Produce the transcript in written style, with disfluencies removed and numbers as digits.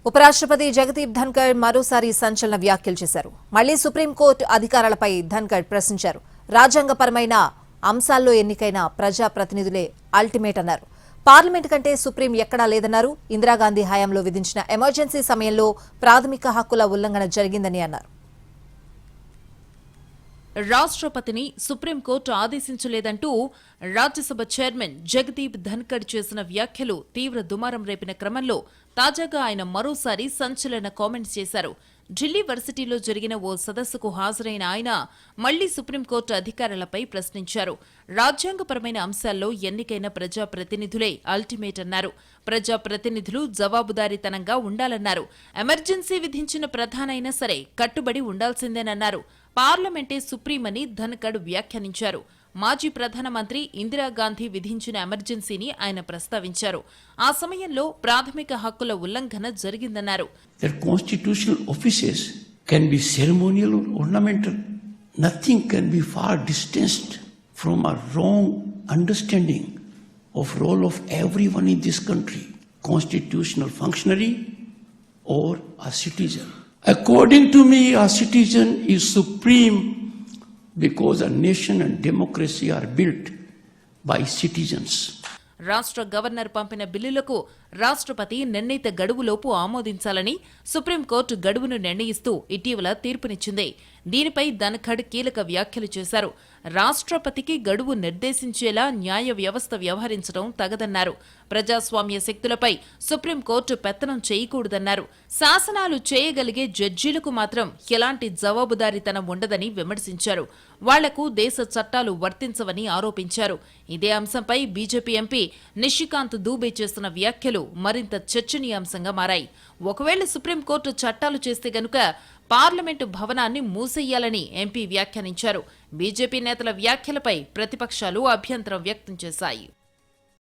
ఉపరాష్ట్రపతి జగదీప్ ధన్కర్ మరోసారి సంచలన వ్యాఖ్యలు చేశారు. మళ్లీ సుప్రీంకోర్టు అధికారాలపై ధన్కర్ ప్రశ్నించారు. రాజ్యాంగపరమైన అంశాల్లో ఎన్నికైన ప్రజాప్రతినిధులే అల్టిమేట్ అన్నారు. పార్లమెంట్ కంటే సుప్రీం ఎక్కడా లేదన్నారు. ఇందిరాగాంధీ హయాంలో విధించిన ఎమర్జెన్సీ సమయంలో ప్రాథమిక హక్కుల ఉల్లంఘన జరిగిందని అన్నారు. రాష్ట్రపతిని సుప్రీంకోర్టు ఆదేశించలేదంటూ రాజ్యసభ చైర్మన్ జగదీప్ ధన్కర్ చేసిన వ్యాఖ్యలు తీవ్ర దుమారం రేపిన క్రమంలో తాజాగా ఆయన మరోసారి సంచలన కామెంట్స్ చేశారు. ఢిల్లీ వర్సిటీలో జరిగిన ఓ సదస్సుకు హాజరైన ఆయన మళ్లీ సుప్రీంకోర్టు అధికారులపై ప్రశ్నించారు. రాజ్యాంగపరమైన అంశాల్లో ఎన్నికైన ప్రజాప్రతినిధులే అల్టిమేట్ అన్నారు. ప్రజాప్రతినిధులు జవాబుదారీతనంగా ఉండాలన్నారు. ఎమర్జెన్సీ విధించిన ప్రధాని అయినా సరే కట్టుబడి ఉండాల్సిందేనన్నారు. పార్లమెంటే సుప్రీమని ధన్కర్ వ్యాఖ్యానించారు. మాజీ ప్రధానమంత్రి ఇందిరాగాంధీ విధించిన ఎమర్జెన్సీని ఆయన ప్రస్తావించారు. ఆ సమయంలో ప్రాథమిక హక్కుల ఉల్లంఘన జరిగిందన్నారు. Their constitutional offices can be ceremonial or ornamental. Nothing can be far distanced from a wrong understanding of role of everyone in this country, constitutional functionary or a citizen. According to me, a citizen is supreme because a nation and democracy are built by citizens. రాష్ట్ర governor పంపిన బిల్లులకు రాష్ట్రపతి నిర్ణీత గడువులోపు ఆమోదించాలని supreme court గడువును నిర్ణయిస్తూ ఇటీవల తీర్పునిచ్చింది. దీనిపై ధన్కర్ కీలక వ్యాఖ్యలు చేశారు. రాష్ట్రపతికి గడువు నిర్దేశించేలా న్యాయ వ్యవస్థ వ్యవహరించడం తగదన్నారు. ప్రజాస్వామ్య శక్తులపై సుప్రీంకోర్టు పెత్తనం చేయకూడదన్నారు. శాసనాలు చేయగలిగే జడ్జీలకు మాత్రం ఎలాంటి జవాబుదారీతనం ఉండదని విమర్శించారు. వాళ్లకు దేశ చట్టాలు వర్తించవని ఆరోపించారు. ఇదే అంశంపై బీజేపీ ఎంపీ నిషికాంత్ దూబే చేసిన వ్యాఖ్యలు మరింత చర్చనీయాంశంగా మారాయి. ఒకవేళ సుప్రీంకోర్టు చట్టాలు చేస్తే గనుక పార్లమెంటు భవనాన్ని మూసేయాలని ఎంపీ వ్యాఖ్యానించారు. బీజేపీ నేతల వ్యాఖ్యలపై ప్రతిపక్షాలు అభ్యంతరం వ్యక్తం చేశాయి.